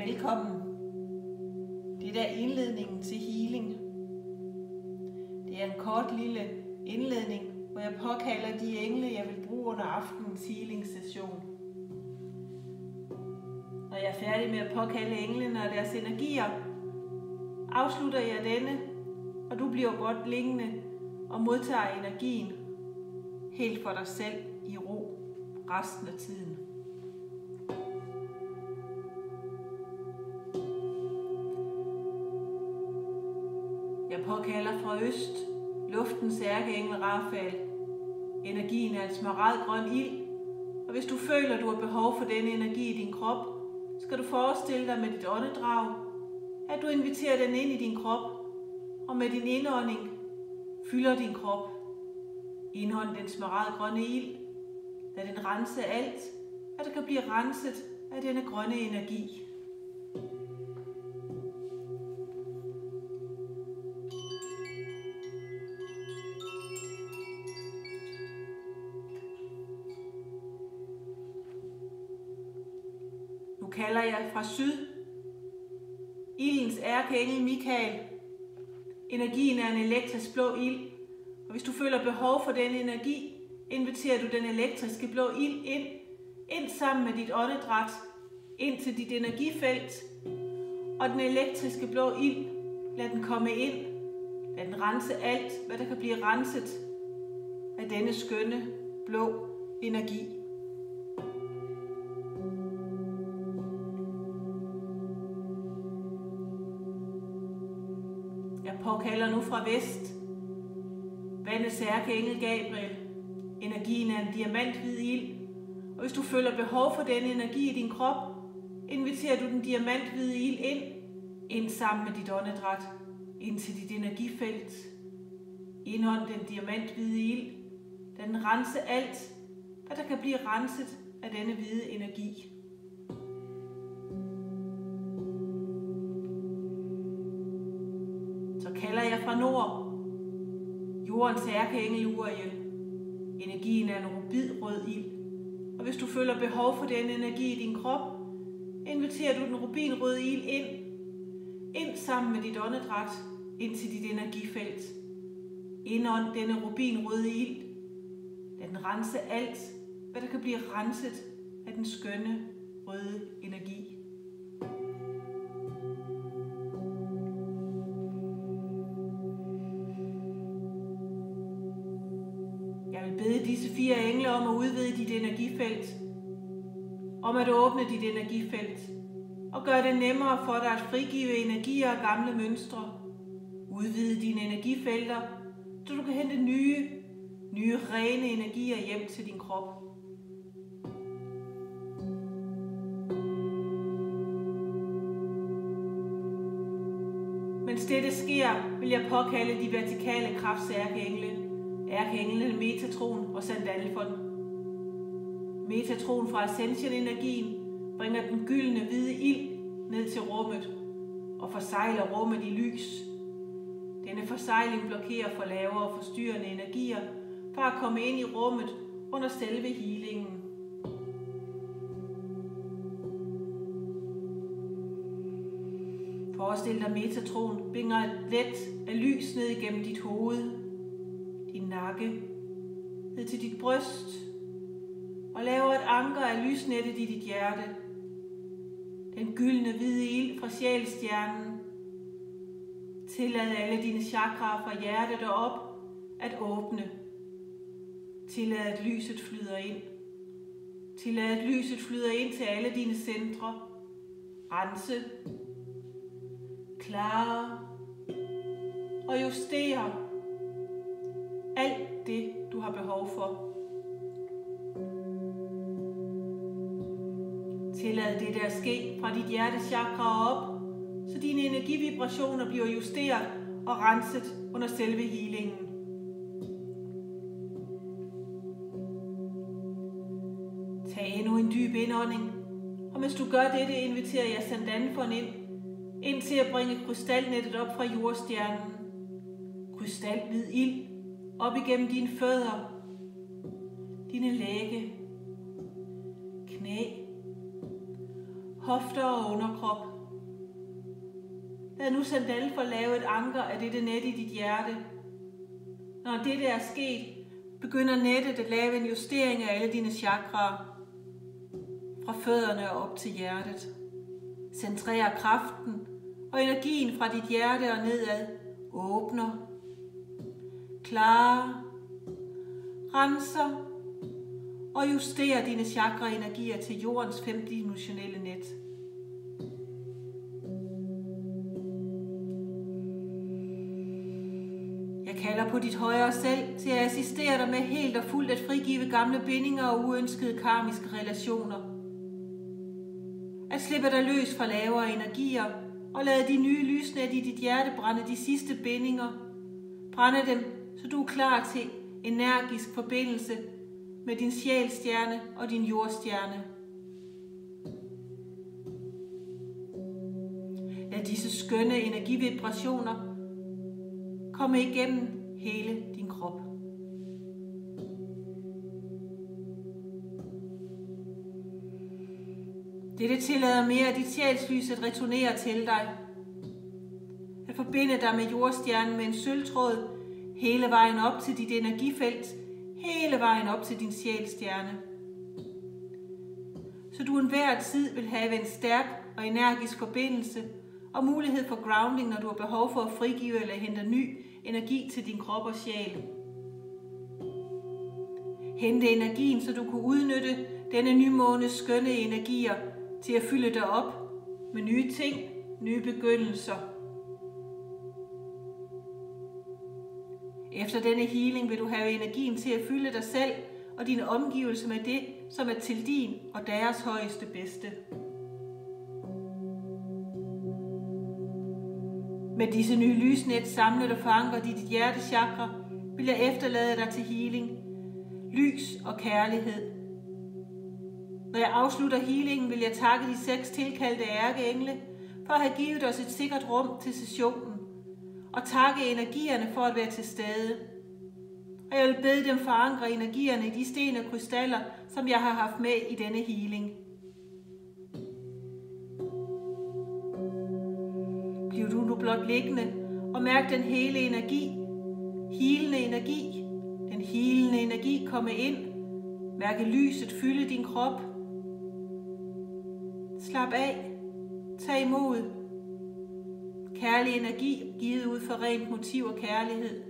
Velkommen. Det er indledningen til healing. Det er en kort lille indledning, hvor jeg påkalder de engle, jeg vil bruge under aftenens healing session. Når jeg er færdig med at påkalde englene og deres energier, afslutter jeg denne, og du bliver godt liggende og modtager energien helt for dig selv i ro resten af tiden. Jeg påkalder fra øst luftens ærkeengel Rafael. Energien er en smaragdgrøn ild, og hvis du føler, at du har behov for denne energi i din krop, skal du forestille dig med dit åndedrag, at du inviterer den ind i din krop, og med din indånding fylder din krop. Indånd den smaragdgrønne ild. Lad den rense alt, at der kan blive renset af denne grønne energi. Nu kalder jeg fra syd ildens ærkeengel Mikael. Energien er en elektrisk blå ild, og hvis du føler behov for denne energi, inviterer du den elektriske blå ild ind sammen med dit åndedræt, ind til dit energifelt, og den elektriske blå ild, lad den komme ind, lad den rense alt, hvad der kan blive renset af denne skønne blå energi. Jeg påkalder nu fra vest vandets ærkeengel Gabriel. Energien er en diamanthvid ild, og hvis du føler behov for denne energi i din krop, inviterer du den diamanthvide ild ind sammen med dit åndedræt, ind til dit energifelt. Indånd den diamanthvide ild, lad den rense alt, hvad der kan blive renset af denne hvide energi. Så kalder jeg fra nord jordens ærkeengel Uriel. Energien er en rubidrød ild, og hvis du føler behov for den energi i din krop, inviterer du den rubinrøde ild ind sammen med dit åndedræt, ind til dit energifelt. Indånd denne rubinrøde ild. Lad den rense alt, hvad der kan blive renset af den skønne røde energi. Jeg vil bede disse 4 engle om at udvide dit energifelt, om at åbne dit energifelt, og gøre det nemmere for dig at frigive energier og gamle mønstre. Udvide dine energifelter, så du kan hente nye rene energier hjem til din krop. Mens dette sker, vil jeg påkalde de vertikale kraftsærkeengle, ærkeenglen Metatron og Sandalfon. Metatron fra Ascension-energien bringer den gyldne hvide ild ned til rummet og forsejler rummet i lys. Denne forsejling blokerer for lavere og forstyrrende energier for at komme ind i rummet under selve healingen. Forestil dig, Metatron bringer et let af lys ned igennem dit hoved, din nakke, ned til dit bryst, og laver et anker af lysnettet i dit hjerte. Den gyldne hvide ild fra sjælstjernen. Tillad alle dine chakraer fra hjertet og op at åbne. Tillad at lyset flyder ind. Tillad at lyset flyder ind til alle dine centre. Rense, klare og justere alt det, du har behov for. Tillad det der ske fra dit hjertechakra op, så dine energivibrationer bliver justeret og renset under selve healingen. Tag endnu en dyb indånding, og mens du gør dette, inviterer jeg Sandalfon ind til at bringe krystalnettet op fra jordstjernen. Krystalhvid ild op igennem dine fødder, dine lægge, knæ, hofter og underkrop, Lad nu Sandalfor lave et anker af dette net i dit hjerte. Når dette er sket, begynder nettet at lave en justering af alle dine chakraer. Fra fødderne og op til hjertet. Centrer kraften og energien fra dit hjerte og nedad. Åbner. Klarer. Renser. Og justerer dine chakra-energier til jordens 5-dimensionelle net. Jeg kalder på dit højere selv til at assistere dig med helt og fuldt at frigive gamle bindinger og uønskede karmiske relationer. At slippe dig løs fra lavere energier og lade de nye lysnet i dit hjerte brænde de sidste bindinger. Brænde dem, så du er klar til energisk forbindelse med din sjælstjerne og din jordstjerne. Lad disse skønne energivibrationer komme igennem hele din krop. Dette tillader mere af dit sjælslys at returnere til dig. At forbinde dig med jordstjernen med en sølvtråd hele vejen op til dit energifelt, hele vejen op til din sjælstjerne. Så du enhver tid vil have en stærk og energisk forbindelse og mulighed for grounding, når du har behov for at frigive eller hente ny energi til din krop og sjæl. Hente energien, så du kan udnytte denne nymånes skønne energier til at fylde dig op med nye ting, nye begyndelser. Efter denne healing vil du have energien til at fylde dig selv og dine omgivelser med det, som er til din og deres højeste bedste. Med disse nye lysnet samlet og forankret i dit hjertechakra, vil jeg efterlade dig til healing, lys og kærlighed. Når jeg afslutter healingen, vil jeg takke de 6 tilkaldte ærkeengle for at have givet os et sikkert rum til sessionen, og takke energierne for at være til stede. Og jeg vil bede dem forankre energierne i de sten og krystaller, som jeg har haft med i denne healing. Bliv du nu blot liggende og mærk den hele energi, healende energi, den healende energi komme ind. Mærke lyset fylde din krop. Slap af. Tag imod. Kærlig energi givet ud for rent motiv og kærlighed.